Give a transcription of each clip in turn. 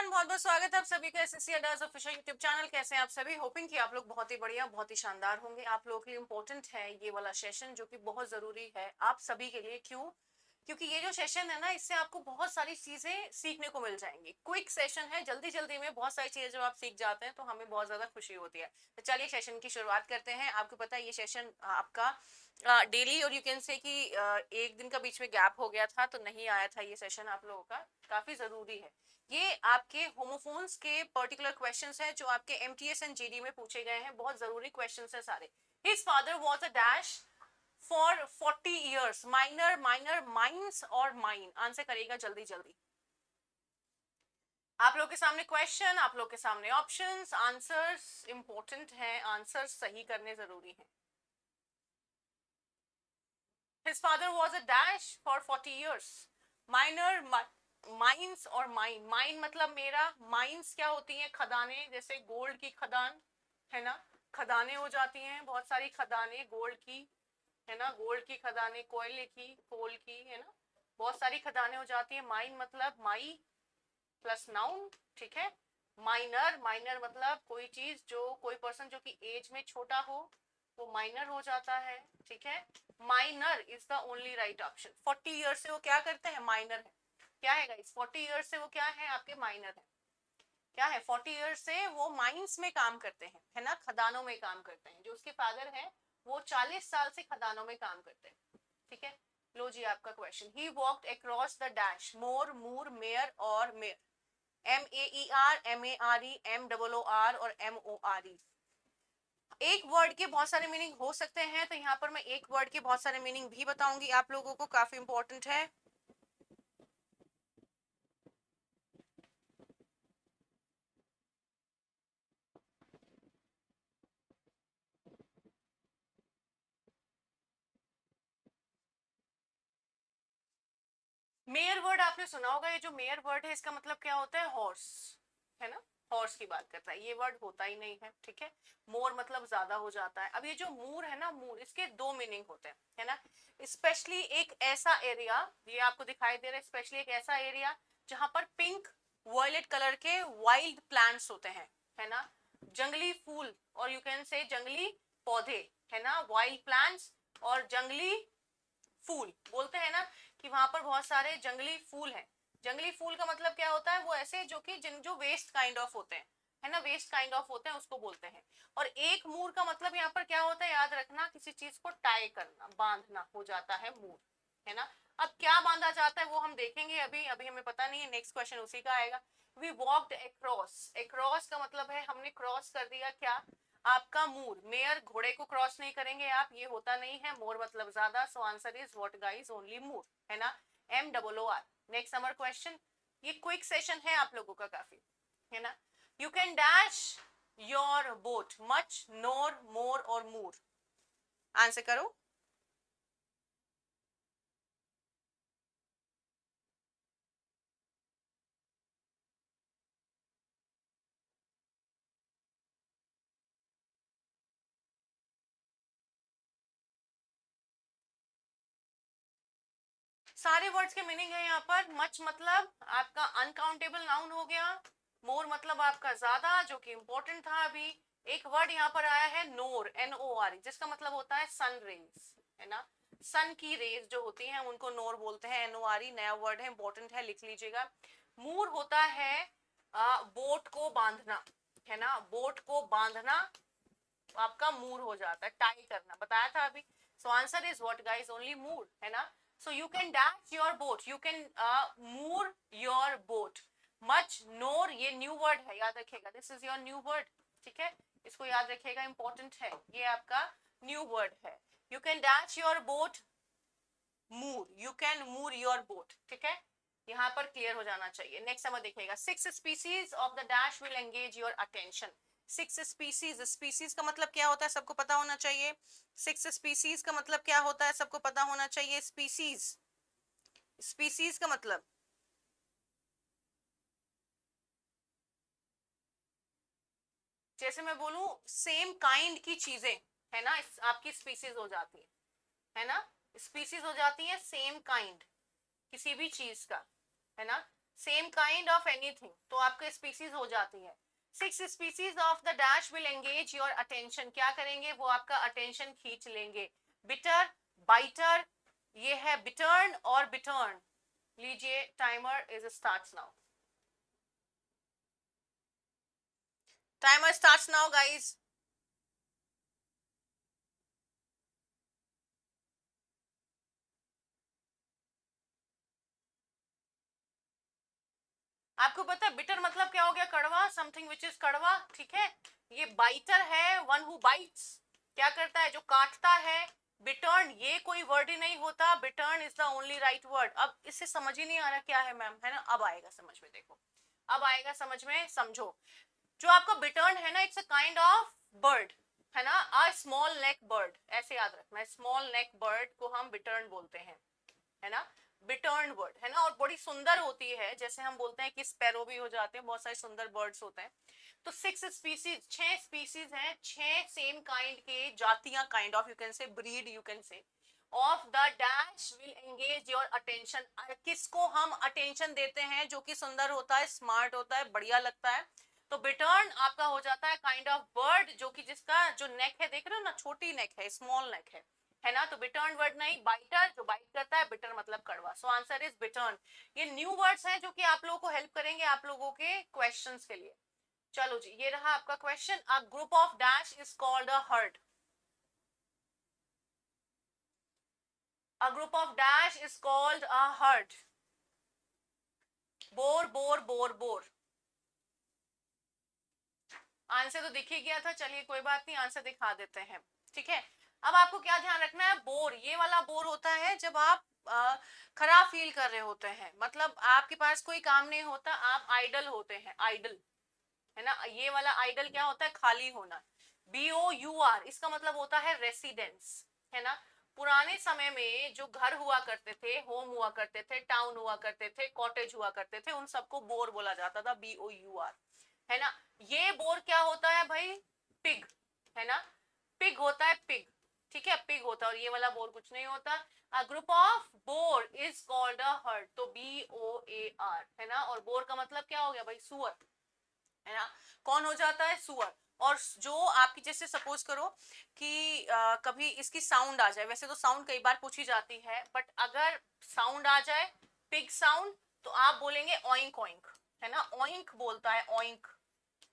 Everyone, बहुत बहुत स्वागत है आप सभी का एसएससी अड्डाज ऑफिशियल यूट्यूब चैनल। कैसे हैं आप सभी? होपिंग कि आप लोग बहुत ही बढ़िया, बहुत ही शानदार होंगे। आप लोगों के लिए इंपॉर्टेंट है ये वाला सेशन, जो कि बहुत जरूरी है आप सभी के लिए। क्यों? क्योंकि ये जो सेशन है ना, इससे आपको बहुत सारी चीजें सीखने को मिल जाएंगी। क्विक सेशन है, जल्दी जल्दी में बहुत सारी चीजें जब आप सीख जाते हैं तो हमें बहुत ज्यादा खुशी होती है। तो चलिए सेशन की शुरुआत करते हैं। आपको पता है ये सेशन आपका डेली, और यू कैन से कि एक दिन का बीच में गैप हो गया था तो नहीं आया था ये सेशन आप लोगों का। काफी जरूरी है। ये आपके होमोफोन्स के पर्टिकुलर क्वेश्चंस हैं जो आपके एमटीएस एंड जीडी में पूछे गए हैं। बहुत जरूरी क्वेश्चंस हैं सारे। His father was a dash for 40 years. Minor, minor, mines और माइन। आंसर करेगा जल्दी जल्दी। आप लोग के सामने क्वेश्चन, आप लोग के सामने ऑप्शंस। आंसर्स इंपॉर्टेंट हैं, आंसर्स सही करने जरूरी हैं। His father was a dash for 40 years. Minor, mines और माइन। माइन मतलब मेरा, माइंस क्या होती हैं? खदानें, जैसे गोल्ड की खदान है ना, खदानें हो जाती हैं, बहुत सारी खदानें गोल्ड की है ना, गोल्ड की खदानें, कोयले की, कोल की है ना, बहुत सारी खदानें हो जाती हैं। माइन मतलब माई प्लस नाउन, ठीक है। माइनर, माइनर मतलब कोई चीज जो, कोई पर्सन जो कि एज में छोटा हो वो माइनर हो जाता है, ठीक है। Minor is the only right option. 40 year से वो क्या करते हैं? माइनर है। क्या है गाइस? 40 ईयर से वो क्या है? आपके माइनर है। क्या है? 40 ईयर से वो माइंस में काम करते हैं, है ना, खदानों में काम करते हैं। जो उसके फादर है वो 40 साल से खदानों में काम करते हैं, ठीक है। लो जी आपका question. He walked across the dash. More, moor, mare और मेयर। MEER, MARE, MOOR और MORE। एक वर्ड के बहुत सारे मीनिंग हो सकते हैं, तो यहाँ पर मैं एक वर्ड के बहुत सारे मीनिंग भी बताऊंगी आप लोगों को। काफी इंपॉर्टेंट है। मेयर वर्ड आपने सुना होगा। ये जो मेयर वर्ड है, इसका मतलब क्या होता है? हॉर्स, है ना, हॉर्स की बात करता है। ये वर्ड होता ही नहीं है, ठीक है। मोर मतलब ज्यादा हो जाता है। अब ये जो मूर है ना, मूर, इसके दो मीनिंग होते हैं, है ना। स्पेशली एक ऐसा एरिया, ये आपको दिखाई दे रहा है, स्पेशली एक ऐसा एरिया जहां पर पिंक वायलेट कलर के वाइल्ड प्लांट्स होते हैं, है ना, जंगली फूल, और यू कैन से जंगली पौधे, है ना, वाइल्ड प्लांट्स और जंगली फूल। बोलते हैं ना कि वहां पर बहुत सारे जंगली फूल हैं। जंगली फूल का मतलब क्या होता है? वो ऐसे जो कि जो वेस्ट काइंड ऑफ होते हैं, है ना, वेस्ट काइंड ऑफ होते हैं, उसको बोलते हैं। और एक मूर का मतलब यहाँ पर क्या होता है? याद रखना, किसी चीज को टाई करना, बांधना हो जाता है मूर, है ना। अब क्या बांधा जाता है वो हम देखेंगे। अभी अभी हमें पता नहीं है। नेक्स्ट क्वेश्चन उसी का आएगा। We walked across. अक्रॉस का मतलब है हमने क्रॉस कर दिया। क्या? आपका मूर। मेयर, घोड़े को क्रॉस नहीं करेंगे आप, ये होता नहीं है। मोर मतलब ज्यादा। So answer is what guys? Only moor, है ना, MOOR। Next summer question. ये क्विक सेशन है आप लोगों का काफी, है ना। You can dash your boat. Much, nor, more और मूर। आंसर करो। सारे वर्ड्स के मीनिंग है यहाँ पर। मच मतलब आपका अनकाउंटेबल नाउन हो गया। मोर मतलब आपका ज्यादा, जो कि इंपॉर्टेंट था अभी। एक वर्ड यहाँ पर आया है नोर, NOR, जिसका मतलब होता है सन रेज, है ना। सन की रेज जो होती हैं उनको नोर बोलते हैं, NORE। नया वर्ड है, इंपॉर्टेंट है, लिख लीजिएगा। मूर होता है बोट को बांधना, है ना, बोट को बांधना आपका मूर हो जाता है, टाई करना, बताया था अभी। So answer is what guys? Only moor, है ना। So you can dash your boat, you can moor your boat. Much, nor, ये न्यू वर्ड है, याद रखिएगा। This is your new word, ठीक है। इसको याद रखिएगा, इंपॉर्टेंट है, ये आपका न्यू वर्ड है। You can dash your boat, moor, you can moor your boat, ठीक है। यहाँ पर क्लियर हो जाना चाहिए। नेक्स्ट समझ देखिएगा। 6 species of the dash will engage your attention. 6 species, species का मतलब क्या होता है सबको पता होना चाहिए। 6 स्पीसीज का मतलब क्या होता है सबको पता होना चाहिए। स्पीसीज, स्पीसीज का मतलब, जैसे मैं बोलूं सेम काइंड की चीजें, है ना, आपकी स्पीसीज हो जाती है ना, स्पीसीज हो जाती है सेम काइंड किसी भी चीज का, है ना। सेम काइंड ऑफ एनीथिंग, तो आपके स्पीसीज हो जाती है। 6 species of the dash will engage your attention, क्या करेंगे, वो आपका अटेंशन खींच लेंगे। बिटर, बाइटर, ये है बिटर्न और बिटर्न। लीजिए timer is starts now, timer starts now guys. आपको पता है बिटर मतलब क्या हो गया, कड़वा, समथिंग विच इज कड़वा, ठीक है। ये बाइटर है, वन हु बाइट्स, क्या करता है, जो काटता है। बिटर्न ये कोई वर्ड ही नहीं होता, bittern is the only right word. अब इससे समझ ही नहीं आ रहा क्या है मैम, है ना, अब आएगा समझ में, देखो अब आएगा समझ में, समझो। जो आपका बिटर्न है ना, it's a kind of bird, है ना, अ स्मॉल नेक बर्ड, ऐसे याद रखना, स्मॉल नेक बर्ड को हम बिटर्न बोलते हैं, है ना, बिटर्न वर्ड, है ना, और बड़ी सुंदर होती है, जैसे हम बोलते हैं कि स्पैरो भी हो जाते हैं, बहुत सारे सुंदर बर्ड्स होते हैं। तो 6 स्पीसीज, 6 स्पीसीज हैं, 6 सेम काइंड के, जातियां, kind of, you can say breed, you can say, of the dash will engage your attention. किसको हम अटेंशन देते हैं, जो कि सुंदर होता है, स्मार्ट होता है, बढ़िया लगता है। तो बिटर्न आपका हो जाता है काइंड ऑफ बर्ड, जो कि जिसका जो नेक है, देख रहे हो ना, छोटी नेक है, स्मॉल नेक है ना। तो बिटर्न वर्ड नहीं, बाइटर, जो बाइट करता है, बिटर मतलब कड़वा, सो आंसर इज बिटर्न। ये न्यू वर्ड्स हैं जो कि आप लोगों को हेल्प करेंगे आप लोगों के क्वेश्चंस के लिए। चलो जी, ये रहा आपका question, a group of dash is called a herd, a group of dash is called a herd. Bore, bore, bore, bore. Answer तो दिख ही गया था, चलिए कोई बात नहीं, आंसर दिखा देते हैं, ठीक है। अब आपको क्या ध्यान रखना है, बोर, ये वाला बोर होता है जब आप खराब फील कर रहे होते हैं, मतलब आपके पास कोई काम नहीं होता, आप आइडल होते हैं, आइडल, है ना। ये वाला आइडल क्या होता है, खाली होना। BOUR, इसका मतलब होता है रेसिडेंस, है ना। पुराने समय में जो घर हुआ करते थे, होम हुआ करते थे, टाउन हुआ करते थे, कॉटेज हुआ करते थे, उन सबको बोर बोला जाता था, BOUR, है ना। ये बोर क्या होता है भाई, पिग, है ना, पिग होता है, पिग, ठीक है, पिग होता है, और ये वाला बोर कुछ नहीं होता। A group of bore is called a herd, तो BOAR, है ना, और बोर का मतलब क्या हो गया भाई, सुअर, है ना। कौन हो जाता है, सुअर। और जो आपकी, जैसे सपोज करो कि कभी इसकी साउंड आ जाए, वैसे तो साउंड कई बार पूछी जाती है, बट अगर साउंड आ जाए, पिग साउंड, तो आप बोलेंगे ऑइंक ऑइंक, है ना, ऑइंक बोलता है, ऑइंक,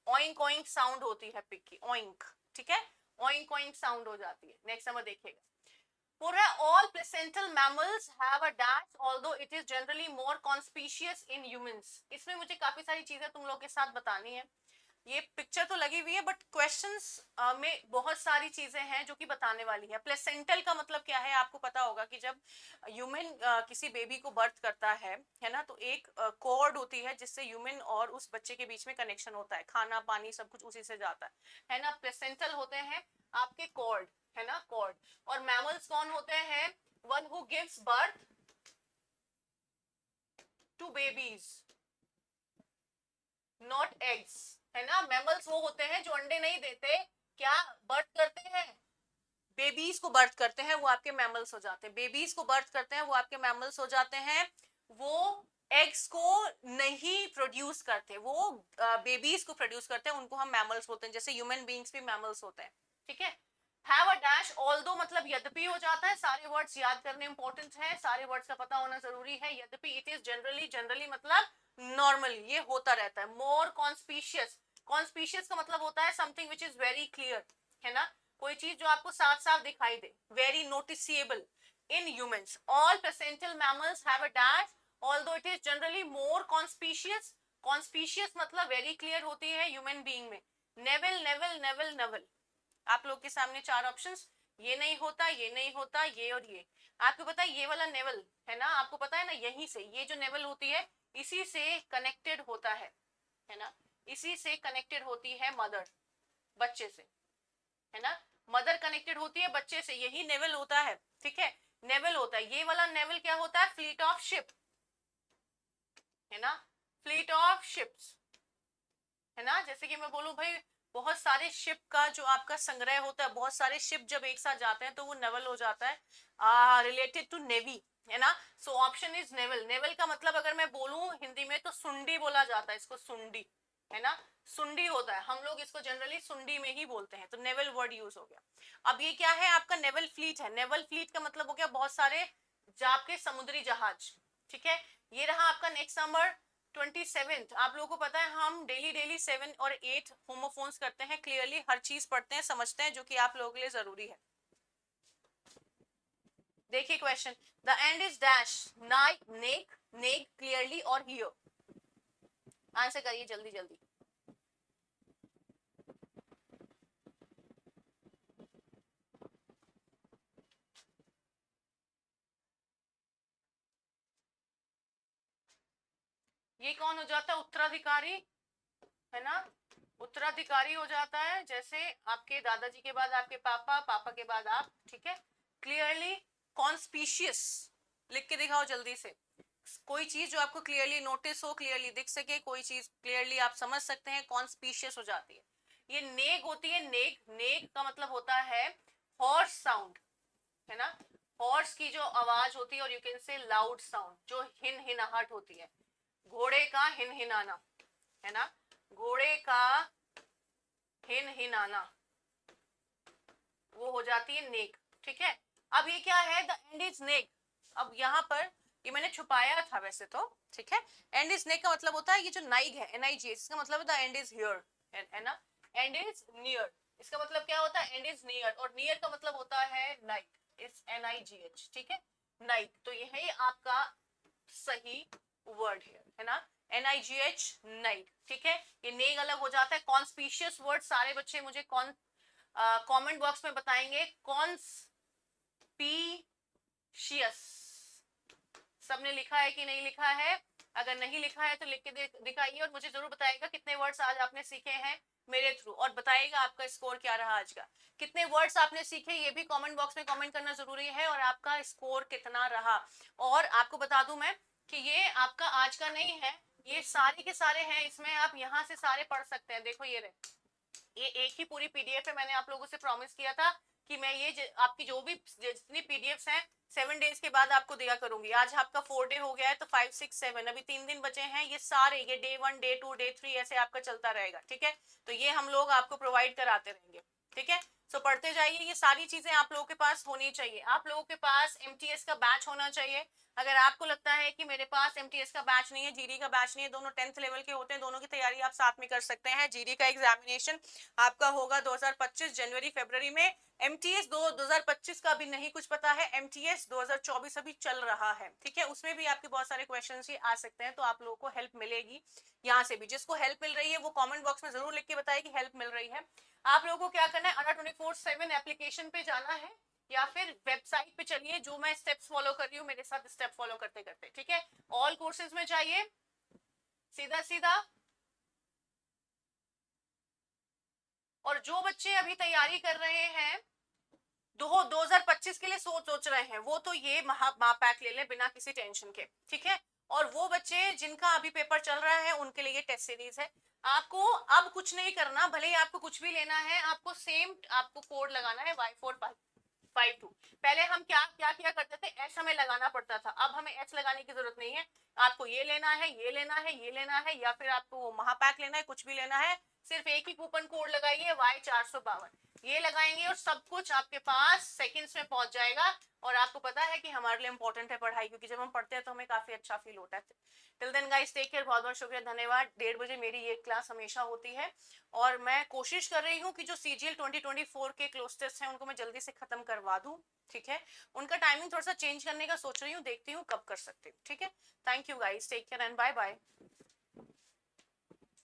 ऑइंक ऑइंक साउंड होती है पिग की, ऑइंक, ठीक है, ऑइंक ऑइंक साउंड हो जाती है। नेक्स्ट नंबर देखिएगा, पूरा all placental mammals have a dash although it is generally more conspicuous in humans। इसमें मुझे काफी सारी चीजें तुम लोग के साथ बतानी है, ये पिक्चर तो लगी हुई है बट क्वेश्चंस में बहुत सारी चीजें हैं जो कि बताने वाली है। प्लेसेंटल का मतलब क्या है, आपको पता होगा कि जब ह्यूमन किसी बेबी को बर्थ करता है ना, तो एक कॉर्ड होती है जिससे ह्यूमन और उस बच्चे के बीच में कनेक्शन होता है, खाना पानी सब कुछ उसी से जाता है ना। प्लेसेंटल होते हैं आपके कॉर्ड, है ना, कॉर्ड। और मैमल्स कौन होते हैं, one who gives birth to babies, not eggs, है ना। मैमल्स वो होते हैं जो अंडे नहीं देते, क्या बर्थ करते हैं, बेबीज को बर्थ करते हैं, वो आपके मैमल्स हो जाते हैं। बेबीज को बर्थ करते हैं, वो आपके मैमल्स हो जाते हैं। वो एग्स को नहीं प्रोड्यूस करते, वो बेबीज को प्रोड्यूस करते हैं, उनको हम मैमल्स बोलते हैं, जैसे ह्यूमन बीइंग्स भी मैमल्स होते हैं, ठीक है। हैव अ डैश ऑल्दो मतलब यद्यपि हो जाता है, सारे वर्ड्स याद करने इंपॉर्टेंट है, सारे वर्ड्स का पता होना जरूरी है। यद्यपि, इट इज जनरली, जनरली मतलब नॉर्मली, ये होता रहता है। मोर कॉन्स्पिशियस, कॉन्स्पिशियस का मतलब होता है something which is very clear, है ना, कोई चीज जो आपको साफ साफ दिखाई दे, very noticeable in humans. All placental mammals have a dash although it is generally more conspicuous, conspicuous मतलब वेरी क्लियर होती है ह्यूमन बीइंग में। नेवल, नेवल, नेवल, नेवल, आप लोग के सामने 4 ऑप्शंस, ये नहीं होता, ये नहीं होता, ये और ये। आपको पता है ये वाला नेवल, है ना, आपको पता है ना, यहीं से ये जो नेवल होती है, इसी से कनेक्टेड होता है ना, इसी से कनेक्टेड होती है मदर, बच्चे से, है ना, मदर कनेक्टेड होती है बच्चे से, यही नेवल होता है, ठीक है, नेवल होता है। ये वाला नेवल क्या होता है, फ्लीट ऑफ शिप, है ना, फ्लीट ऑफ शिप्स, है ना। जैसे कि मैं बोलूं भाई, बहुत सारे शिप का जो आपका संग्रह होता है, बहुत सारे शिप जब एक साथ जाते हैं तो वो नेवल हो जाता है, रिलेटेड टू नेवी, है ना। So option is naval. Naval का मतलब अगर मैं बोलूं हिंदी में तो सुंडी बोला जाता है इसको, सुंडी, है ना, सुंडी होता है, हम लोग इसको जनरली सुंडी में ही बोलते हैं, तो नेवल वर्ड यूज हो गया। अब ये क्या है, आपका नेवल फ्लीट है। नेवल फ्लीट का मतलब हो गया बहुत सारे आपके समुद्री जहाज, ठीक है। ये रहा आपका नेक्स्ट नंबर 27। आप लोगों को पता है हम डेली डेली 7 और 8 होमोफोन्स करते हैं, क्लियरली हर चीज पढ़ते हैं, समझते हैं, जो कि आप लोगों के लिए जरूरी है। देखिए question, the end is dash, neck, neck, clearly और हियर। आंसर करिए जल्दी जल्दी। ये कौन हो जाता है, उत्तराधिकारी, है ना, उत्तराधिकारी हो जाता है, जैसे आपके दादाजी के बाद आपके पापा, पापा के बाद आप, ठीक है। क्लियरली कॉन्स्पिशियस, लिख के दिखाओ जल्दी से। कोई चीज जो आपको क्लियरली नोटिस हो, क्लियरली दिख सके, कोई चीज क्लियरली आप समझ सकते हैं, कॉन्स्पिशियस हो जाती है। ये नेग होती है, नेग, नेग का मतलब होता है हॉर्स साउंड, है ना, हॉर्स की जो आवाज होती है, और you can say loud sound, जो हिन हिनाहट होती है, घोड़े का हिन हिनाना, है ना, घोड़े का हिन हिनाना, वो हो जाती है नेक, ठीक है। अब ये क्या है, द एंड इज नेक। अब यहाँ पर ये मैंने छुपाया था वैसे तो, ठीक है। एंड इज नेक का मतलब होता है ये जो नाइग है, NIG, इसका मतलब द एंड इज हियर, है ना, एंड इज नियर, इसका मतलब क्या होता है, एंड इज नियर, और नियर का मतलब होता है नाइक, इज NIGH, ठीक है, नाइक। तो ये है आपका सही वर्ड है ना, NIGH, नाइक, ठीक है। ये नेग अलग हो जाता है। कॉन्स्पिशियस वर्ड सारे बच्चे मुझे कमेंट बॉक्स में बताएंगे, कॉन्स्पिशियस, सबने लिखा है कि नहीं लिखा है, अगर नहीं लिखा है तो लिख के दिखाइए, और मुझे जरूर बताइएगा कितने वर्ड्स आज आपने सीखे हैं मेरे थ्रू, और बताइएगा आपका स्कोर क्या रहा आज का, कितने वर्ड्स आपने सीखे, ये भी कमेंट बॉक्स में कमेंट करना जरूरी है, और आपका स्कोर कितना रहा। और आपको बता दूं मैं कि ये आपका आज का नहीं है, ये सारे के सारे हैं, इसमें आप यहाँ से सारे पढ़ सकते हैं। देखो ये रहे, ये एक ही पूरी पीडीएफ है, मैंने आप लोगों से प्रॉमिस किया था कि मैं ये आपकी जो भी जितनी पीडीएफ हैं 7 डेज के बाद आपको दिया करूंगी। आज आपका 4 डे हो गया है, तो 5, 6, 7 अभी 3 दिन बचे हैं, ये सारे ये डे 1, डे 2, डे 3 ऐसे आपका चलता रहेगा, ठीक है। तो ये हम लोग आपको प्रोवाइड कराते रहेंगे, ठीक है। सो पढ़ते जाइए, ये सारी चीजें आप लोगों के पास होनी चाहिए। आप लोगों के पास MTS का बैच होना चाहिए। अगर आपको लगता है कि मेरे पास MTS का बैच नहीं है, जीडी का बैच नहीं है, दोनों 10th लेवल के होते हैं, दोनों की तैयारी आप साथ में कर सकते हैं। जीडी का एग्जामिनेशन आपका होगा 2025 जनवरी फरवरी में, MTS 2025 का अभी नहीं कुछ पता है, MTS 2024 अभी चल रहा है, ठीक है। उसमें भी आपके बहुत सारे क्वेश्चंस ही आ सकते हैं, तो आप लोगों को हेल्प मिलेगी यहाँ से भी। जिसको हेल्प मिल रही है वो कमेंट बॉक्स में जरूर लिख के बताए कि हेल्प मिल रही है। आप लोगों को क्या करना है, अडा 24/7 एप्लीकेशन पे जाना है, या फिर वेबसाइट पे चलिए, जो मैं स्टेप्स फॉलो कर रही हूँ मेरे साथ स्टेप फॉलो करते करते, ठीक है। ऑल कोर्सेज में जाइए, सीधा सीधा। और जो बच्चे अभी तैयारी कर रहे हैं 2025 के लिए सोच रहे हैं, वो तो ये महापैक ले लें बिना किसी टेंशन के, ठीक है। और वो बच्चे जिनका अभी पेपर चल रहा है उनके लिए टेस्ट सीरीज है। आपको अब कुछ नहीं करना, भले ही आपको कुछ भी लेना है, आपको सेम आपको कोड लगाना है Y4552। पहले हम क्या क्या किया करते थे, एच हमें लगाना पड़ता था, अब हमें एच लगाने की जरूरत नहीं है। आपको ये लेना है, ये लेना है, ये लेना है, या फिर आपको महापैक लेना है, कुछ भी लेना है, सिर्फ एक ही कूपन कोड लगाइए Y452, ये लगाएंगे और सब कुछ आपके पास सेकंड्स में पहुंच जाएगा। और आपको पता है कि हमारे लिए इंपॉर्टेंट है पढ़ाई, क्योंकि जब हम पढ़ते हैं तो हमें काफी अच्छा फील होता है। Till then guys take care, बहुत बहुत शुक्रिया, धन्यवाद। 1:30 बजे मेरी ये क्लास हमेशा होती है, और मैं कोशिश कर रही हूँ कि जो CGL 2024 के क्लोज टेस्ट हैं उनको मैं जल्दी से खत्म करवा दूं, ठीक है। उनका टाइमिंग थोड़ा सा चेंज करने का सोच रही हूँ, देखती हूँ कब कर सकती हूँ, ठीक है। Thank you guys, take care and bye bye.